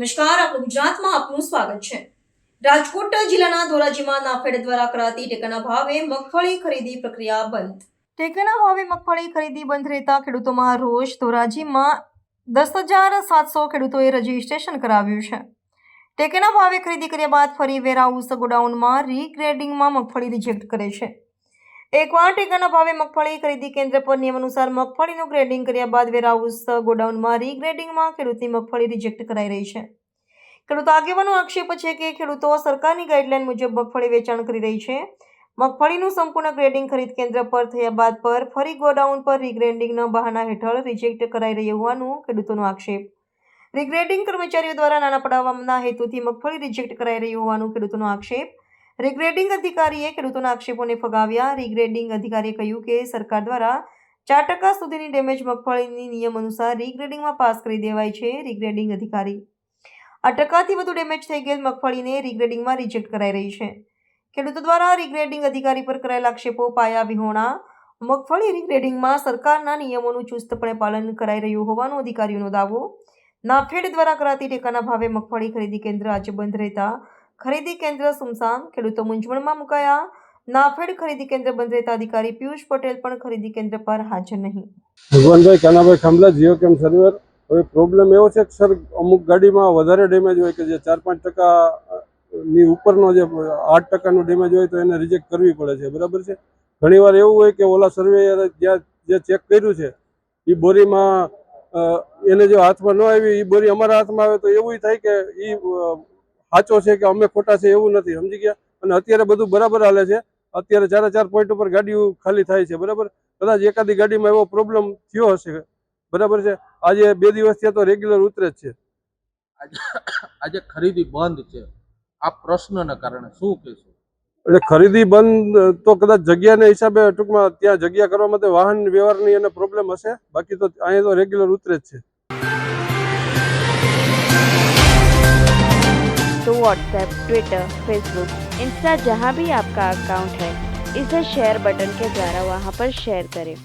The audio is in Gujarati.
નમસ્કાર, આપણું ગુજરાતમાં આપનું સ્વાગત છે। રાજકોટ જિલ્લાના ધોરાજીમાં નાફેડ દ્વારા કરાતી ટેકાના ભાવે મગફળી ખરીદી પ્રક્રિયા બંધ। ટેકાના ભાવે મગફળી ખરીદી બંધ રહેતા ખેડૂતોમાં રોષ। ધોરાજીમાં 10,700 ખેડૂતોએ રજીસ્ટ્રેશન કરાવ્યું છે। ટેકાના ભાવે ખરીદી કર્યા બાદ ફરી વેરહાઉસ ગોડાઉનમાં રીગ્રેડિંગમાં મગફળી રિજેક્ટ કરે છે। એકવાર ટેકાના ભાવે મગફળી ખરીદી કેન્દ્ર પર નિયમ અનુસાર મગફળીનું ગ્રેડિંગ કર્યા બાદ વેરહાઉસ ગોડાઉનમાં રીગ્રેડિંગમાં ખેડૂતની મગફળી રિજેક્ટ કરાઈ રહી છે। ખેડૂત આગેવાનો આક્ષેપ છે કે ખેડૂતો સરકારની ગાઈડલાઈન મુજબ મગફળી વેચાણ કરી રહી છે। મગફળીનું સંપૂર્ણ ગ્રેડિંગ ખરીદ કેન્દ્ર પર થયા બાદ પર ફરી ગોડાઉન પર રીગ્રેડિંગના બહાના હેઠળ રિજેક્ટ કરાઈ રહી હોવાનું ખેડૂતોનો આક્ષેપ। રીગ્રેડિંગ કર્મચારીઓ દ્વારા નાણાં પડાવવાના હેતુથી મગફળી રિજેક્ટ કરાઈ રહી હોવાનું ખેડૂતોનો આક્ષેપ। રીગ્રેડિંગ અધિકારીએ ખેડૂતોના આક્ષેપોને ફગાવ્યા। રીગ્રેડિંગ અધિકારીએ કહ્યું કે સરકાર દ્વારા 4% સુધીની ડેમેજ મગફળીની નિયમ અનુસાર રીગ્રેડિંગમાં પાસ કરી દેવાય છે। રીગ્રેડિંગ અધિકારી 8% વધુ ડેમેજ થઈ ગયેલ મગફળીને રીગ્રેડિંગમાં રિજેક્ટ કરાઈ રહી છે। ખેડૂતો દ્વારા રીગ્રેડિંગ અધિકારી પર કરાયેલા આક્ષેપો પાયા વિહોણા। મગફળી રીગ્રેડિંગમાં સરકારના નિયમોનું ચુસ્તપણે પાલન કરાઈ રહ્યું હોવાનો અધિકારીઓનો દાવો। નાફેડ દ્વારા કરાતી ટેકાના ભાવે મગફળી ખરીદી કેન્દ્ર આજે બંધ રહેતા ખરીદી કેન્દ્ર સુમસામ। ખેડૂતો મૂંઝવણમાં મુકાયા। નાફેડ ખરીદી કેન્દ્ર બંધ રહેતા અધિકારી પિયુષ પટેલ પણ ખરીદી કેન્દ્ર પર હાજર નહીં। ભગવાનભાઈ કાનાભાઈ ખાંભલા, જીઓ કેમ સર્વર। હવે પ્રોબ્લેમ એવો છે કે સર, અમુક ગાડીમાં વધારે ડેમેજ હોય કે જે 4-5% ની ઉપરનો જે 8% ડેમેજ હોય તો એને રિજેક્ટ કરવી પડે છે, બરાબર છે। ઘણીવાર એવું હોય કે ઓલા સર્વેયરે જે ચેક કર્યું છે એ બોરીમાં એને જો હાથમાં ન આવી એ બોરી અમારા હાથમાં આવે તો એવું થાય કે એ સાચો છે કે અમે ખોટા છે, એવું નથી, સમજી ગયા। અને અત્યારે બધું બરાબર હાલે છે। અત્યારે 4 પોઈન્ટ ઉપર ગાડીઓ ખાલી થાય છે, બરાબર। કદાચ એકાદી ગાડીમાં એવો પ્રોબ્લેમ થયો હશે, બરાબર છે। આજે 2 દિવસથી તો રેગ્યુલર ઉતરે જ છે। આજે ખરીદી બંધ છે, આ પ્રશ્નના કારણે શું કહેશો? એટલે ખરીદી બંધ તો કદાચ જગ્યાના હિસાબે ટૂંકમાં ત્યાં જગ્યા કરવા માટે વાહન વ્યવહારની એને પ્રોબ્લેમ હશે, બાકી તો અહીંયા તો રેગ્યુલર ઉતરે જ છે। तो व्हाट्सएप, ट्विटर, फेसबुक, इंस्टा जहाँ भी आपका अकाउंट है, इसे शेयर बटन के द्वारा वहाँ पर शेयर करें।